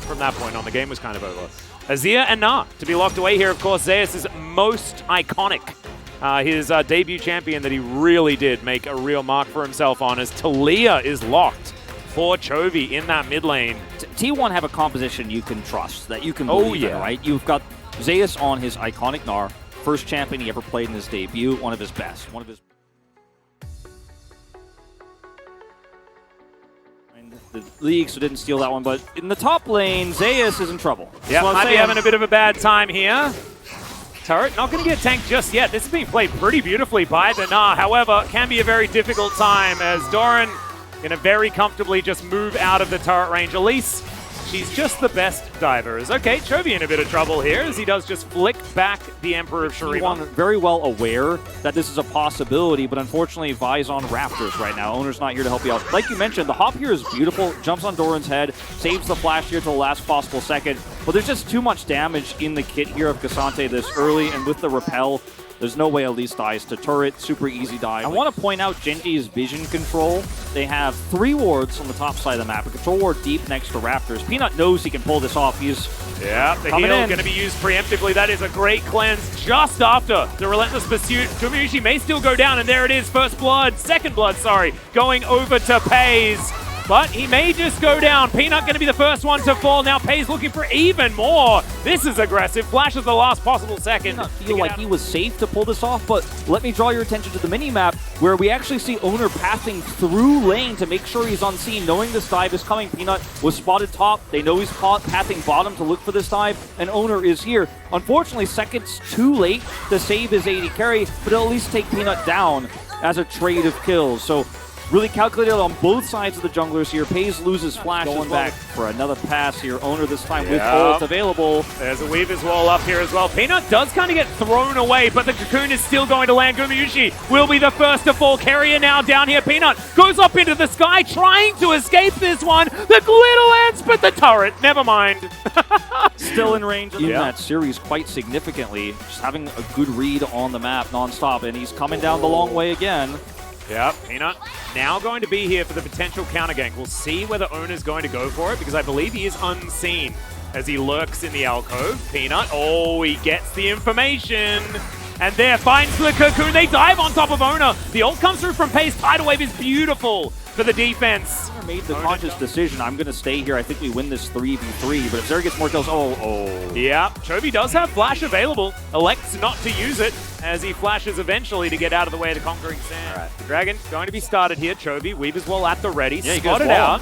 from that point on, the game was kind of over. Azir and Na to be locked away here. Of course, Zeus' most iconic. His debut champion that he really did make a real mark for himself on, as Talia is locked for Chovy in that mid lane. T1 have a composition you can trust, that you can believe in, right? You've got Zeus on his iconic Gnar, first champion he ever played in his debut, one of his best, the league, so didn't steal that one, but in the top lane, Zeus is in trouble. Yeah, might be having a bit of a bad time here. Turret not going to get tanked just yet. This is being played pretty beautifully by the Na. However, can be a very difficult time as Doran going to very comfortably just move out of the turret range. Elise, she's just the best divers. Okay, Chovy in a bit of trouble here as he does just flick back the Emperor of Shurima. Very well aware that this is a possibility, but unfortunately Vi's on Raptors right now. Owner's not here to help you out. Like you mentioned, the hop here is beautiful. Jumps on Doran's head, saves the flash here till the last possible second. But there's just too much damage in the kit here of Cassante this early, and with the repel, there's no way Elise dies to turret. Super easy dive. I want to point out Genji's vision control. They have 3 wards on the top side of the map. A control ward deep next to Raptors. Peanut knows he can pull this off. He's the heal going to be used preemptively. That is a great cleanse just after the relentless pursuit. Gumayusi may still go down, and there it is. Second blood, going over to Peyz. But he may just go down. Peanut going to be the first one to fall. Now Peyz looking for even more. This is aggressive. Flashes the last possible second. I feel like he was safe to pull this off, but let me draw your attention to the mini-map where we actually see Owner passing through lane to make sure he's unseen, knowing this dive is coming. Peanut was spotted top. They know he's pathing bottom to look for this dive, and Owner is here. Unfortunately, seconds too late to save his AD carry, but at least take Peanut down as a trade of kills. So really calculated on both sides of the junglers here. Peyz loses flash. Going back for another pass here. Owner this time with bullets available. There's a Weaver's Wall up here as well. Peanut does kind of get thrown away, but the Cocoon is still going to land. Gumayusi will be the first to fall. Carrier now down here. Peanut goes up into the sky, trying to escape this one. The glitter lands, but the turret, never mind. Still in range in that series quite significantly. Just having a good read on the map non-stop, and he's coming down the long way again. Yep, Peanut now going to be here for the potential counter gank. We'll see whether Owner's going to go for it, because I believe he is unseen as he lurks in the alcove. Peanut, he gets the information. And there, finds the Cocoon. They dive on top of Owner. The ult comes through from Peyz. Tidal Wave is beautiful for the defense. Made the conscious decision. I'm going to stay here. I think we win this 3v3, but if Zeri gets more kills, Yeah, Chovy does have flash available. Elects not to use it as he flashes eventually to get out of the way of the Conquering Sand. All right. The Dragon going to be started here. Chovy, Weaver's Wall at the ready. Yeah, spotted out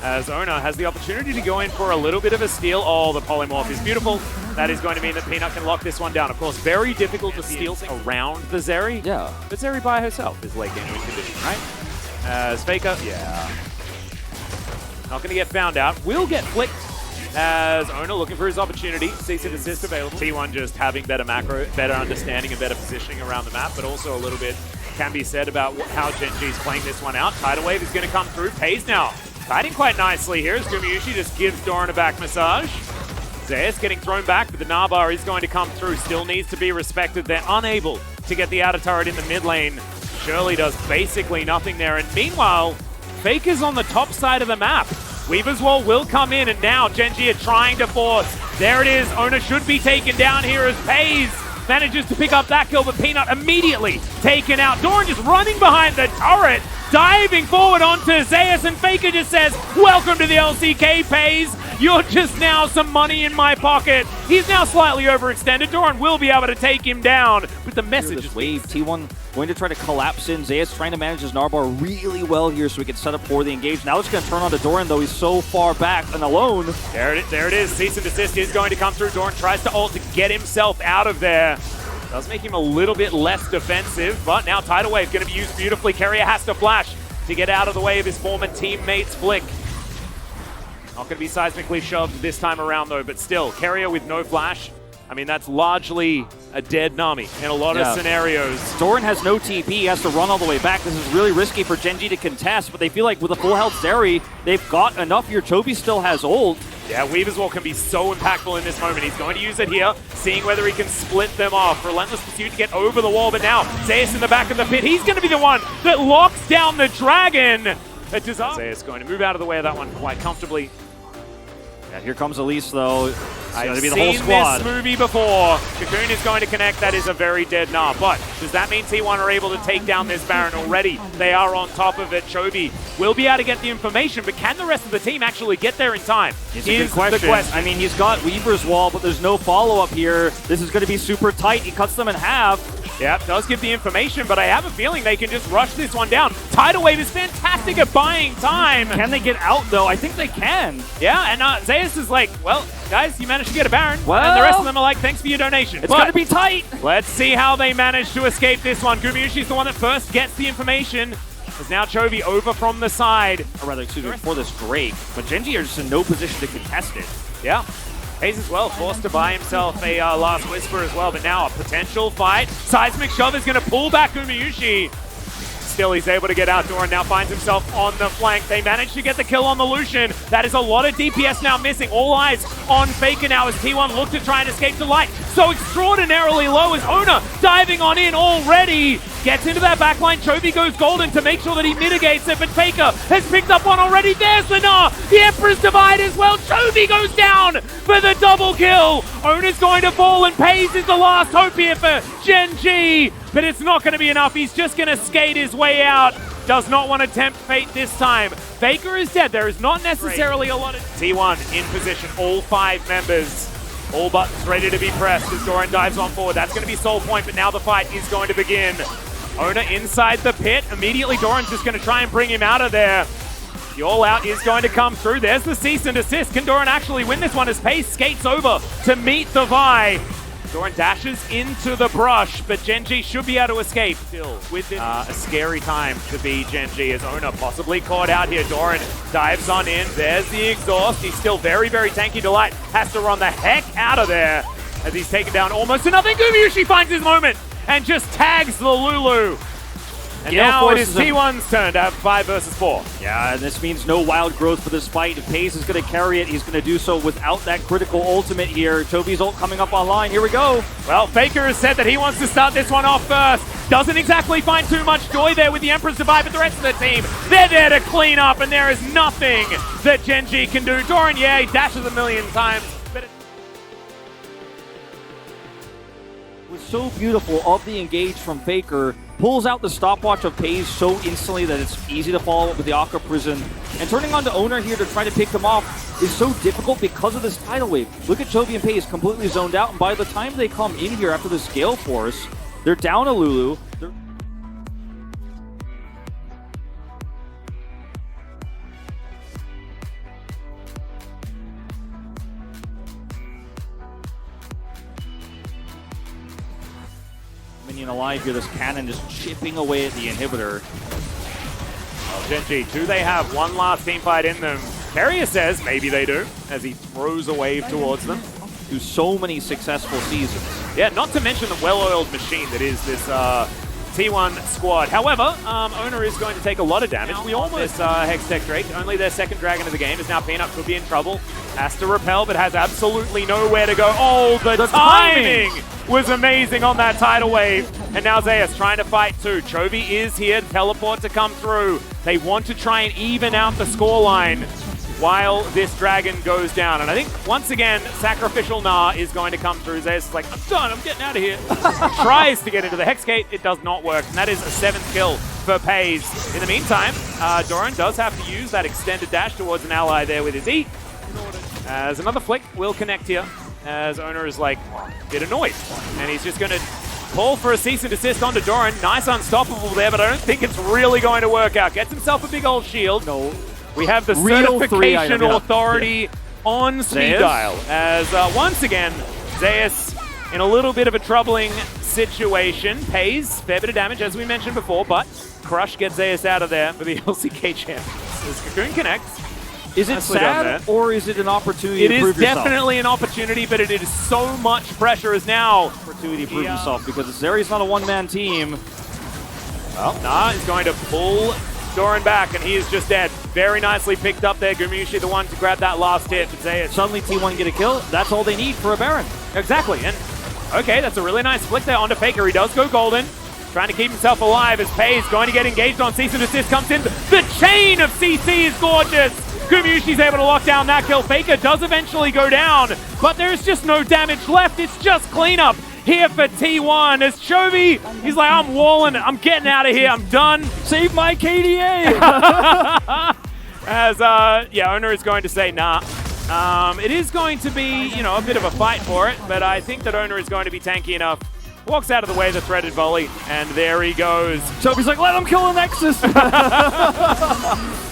as Owner has the opportunity to go in for a little bit of a steal. The polymorph is beautiful. That is going to mean that Peanut can lock this one down. Of course, very difficult to steal around the Zeri. Yeah. But Zeri by herself is late game win condition, right? As Faker, not going to get found out. Will get flicked as Owner looking for his opportunity. Cease and desist available. T1 just having better macro, better understanding and better positioning around the map, but also a little bit can be said about how Genji's playing this one out. Tidal Wave is going to come through. Peyz now fighting quite nicely here as Gumayusi just gives Doran a back massage. Zeus getting thrown back, but the Nabar is going to come through. Still needs to be respected. They're unable to get the outer turret in the mid lane. Shirley does basically nothing there. And meanwhile, Faker's on the top side of the map. Weaver's Wall will come in, and now Genji are trying to force. There it is. Owner should be taken down here as Peyz manages to pick up that kill, but Peanut immediately taken out. Doran just running behind the turret, diving forward onto Zeus, and Faker just says, welcome to the LCK, Peyz. You're just now some money in my pocket. He's now slightly overextended. Doran will be able to take him down, but the message is wave. T1 going to try to collapse in. Zeus trying to manage his Narbar really well here so he can set up for the engage. Now it's going to turn on to Doran, though he's so far back and alone. There it is. Cease and desist is going to come through. Doran tries to ult to get himself out of there. Does make him a little bit less defensive, but now Tidal Wave going to be used beautifully. Carrier has to flash to get out of the way of his former teammate's flick. Not going to be seismically shoved this time around, though, but still, Carrier with no flash. I mean, that's largely a dead Nami in a lot of scenarios. Doran has no TP. He has to run all the way back. This is really risky for Genji to contest, but they feel like with a full health Zeri, they've got enough here. Chovy still has ult. Yeah, Weaver's Wall can be so impactful in this moment. He's going to use it here, seeing whether he can split them off. Relentless pursuit to get over the wall, but now Zeus in the back of the pit. He's going to be the one that locks down the Dragon. A disaster. Zeus going to move out of the way of that one quite comfortably. Yeah, here comes Elise, though. It's going to be the whole seen squad. This movie before. Cocoon is going to connect. That is a very dead Nah. But does that mean T1 are able to take down this Baron already? They are on top of it. Chovy will be able to get the information, but can the rest of the team actually get there in time? It's a good question. I mean, he's got Weaver's Wall, but there's no follow-up here. This is going to be super tight. He cuts them in half. Yeah, does give the information, but I have a feeling they can just rush this one down. Tidal Wave is fantastic at buying time. Can they get out, though? I think they can. Yeah, and Zeus is like, well, guys, you managed to get a Baron. Well, and the rest of them are like, thanks for your donation. It's going to be tight. Let's see how they manage to escape this one. Gumayushi's the one that first gets the information. As now Chovy over from the side. Or rather, excuse me, for this Drake. But Genji are just in no position to contest it. Yeah. Peyz as well, forced to buy himself a Last Whisper as well, but now a potential fight. Seismic Shove is going to pull back Gumayushi. Still, he's able to get out. Doran now finds himself on the flank. They managed to get the kill on the Lucian. That is a lot of DPS now missing. All eyes on Faker now as T1 look to try and escape to light. So extraordinarily low as Ona diving on in already. Gets into that backline. Chovy goes golden to make sure that he mitigates it, but Faker has picked up one already. There's the Nah. The Emperor's Divide as well. Chovy goes down for the double kill. Ona's going to fall, and Peyz is the last hope here for Genji. But it's not going to be enough. He's just going to skate his way out. Does not want to tempt fate this time. Faker is dead. There is not necessarily a lot of... T1 in position. All 5 members. All buttons ready to be pressed as Doran dives on forward. That's going to be Soul Point, but now the fight is going to begin. Ona inside the pit. Immediately, Doran's just going to try and bring him out of there. The all-out is going to come through. There's the cease and desist. Can Doran actually win this one as Peyz skates over to meet the Vi? Doran dashes into the brush, but Genji should be able to escape. Still, with this, a scary time to be Genji as Ona possibly caught out here. Doran dives on in. There's the exhaust. He's still very, very tanky. Delight has to run the heck out of there as he's taken down almost to nothing. Gumayushi finds his moment and just tags the Lulu. And now it is T1's turn to have 5 versus 4. Yeah, and this means no wild growth for this fight. If Peyz is going to carry it, he's going to do so without that critical ultimate here. Chovy's ult coming up online. Here we go. Well, Faker has said that he wants to start this one off first. Doesn't exactly find too much joy there with the Emperor's Divide, but the rest of the team, they're there to clean up, and there is nothing that Genji can do. Doran, yeah, he dashes a million times. But was so beautiful of the engage from Faker. Pulls out the stopwatch of Peyz so instantly that it's easy to follow up with the Aqua Prison. And turning on to Owner here to try to pick them off is so difficult because of this tidal wave. Look at Chovy and Peyz completely zoned out, and by the time they come in here after this Gale Force, they're down a Lulu. Minion alive here, this cannon just chipping away at the inhibitor. Well, Genji, do they have one last team fight in them? Carrier says maybe they do, as he throws a wave towards them. Through so many successful seasons. Yeah, not to mention the well-oiled machine that is this T1 squad. However, Owner is going to take a lot of damage. We almost Hextech Drake, only their second dragon of the game, is now Peanut could be in trouble. Has to repel, but has absolutely nowhere to go. Oh, the timing was amazing on that tidal wave. And now Zeus trying to fight too. Chovy is here, teleport to come through. They want to try and even out the scoreline while this dragon goes down. And I think, once again, Sacrificial Nah is going to come through. Zeus is like, I'm done, I'm getting out of here. Tries to get into the Hex Gate, it does not work. And that is a 7th kill for Peyz. In the meantime, Doran does have to use that extended dash towards an ally there with his E. As another flick will connect here, as Owner is like, a bit annoyed. And he's just going to call for a cease and desist onto Doran. Nice unstoppable there, but I don't think it's really going to work out. Gets himself a big old shield. No. We have the certification authority on speed dial. As once again, Zeus in a little bit of a troubling situation. Peyz, fair bit of damage as we mentioned before, but Crush gets Zeus out of there for the LCK champions. As Cocoon connects. Is it sad, or is it an opportunity to prove yourself? It is definitely an opportunity, but it is so much pressure as now. Opportunity to prove himself, because Zeri's not a one-man team. Well, Nah is going to pull Doran back, and he is just dead. Very nicely picked up there. Gumayushi the one to grab that last hit. But Zeus. Suddenly T1 get a kill. That's all they need for a Baron. Exactly, and okay, that's a really nice flick there onto Faker. He does go golden. Trying to keep himself alive as Peyz going to get engaged on cease and desist comes in. The chain of CC is gorgeous. Kumushi's able to lock down that kill. Faker does eventually go down, but there's just no damage left. It's just cleanup here for T1 as Chovy, he's like, I'm walling it. I'm getting out of here. I'm done. Save my KDA! As, yeah, Owner is going to say, nah. It is going to be, you know, a bit of a fight for it, but I think that Owner is going to be tanky enough. Walks out of the way of the threaded volley, and there he goes. Chovy's like, let him kill the Nexus!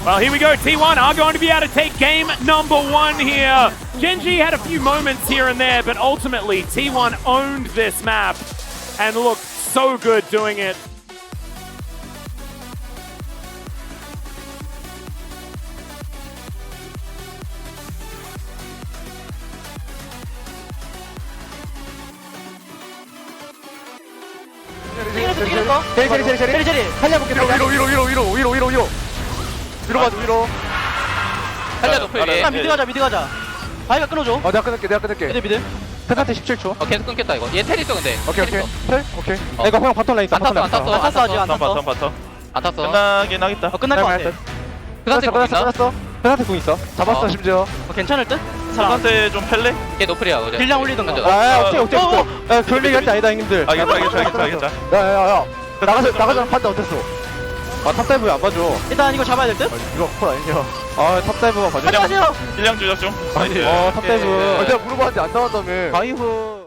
Well, here we go. T1 are going to be able to take game number 1 here. Genji had a few moments here and there, but ultimately T1 owned this map and looked so good doing it. 제리 살려볼게. 위로 가자 위로. 살려 높여. 미드 가자. 바이가 끊어줘. 내가 끊을게. 미드. 펜한테 17초. 계속 끊겠다 이거. 얘 텔 있어 근데. 오케이. 텔 있어. 텔? 오케이. 이거 형 바텀 라인 있다. 안 탔어, 안 탔어. 안 탔어 아직 안 탔어. 안 탔어. 끝나긴 하겠다. 끝날 것 같아. 그 상태 보인다. 끝났어. 펜한테 공 있어. 잡았어 심지어. 괜찮을 듯? 사람. 한테 좀 펠래? 걔 노플이야 어제. 딜량 올리던가. 오케이. 별얘기 할때 아니다 형님들. 알겠다. 야야야. 나가자 판다 어땠어? 탑다이브 안 봐줘. 일단 이거 잡아야 될 듯? 이거 콜 아니냐? 탑다이브만 봐줘. 안녕하세요. 딜량 조작 좀. 탑다이브. 예. 내가 물어봤는데 안 나왔다며. 바이후.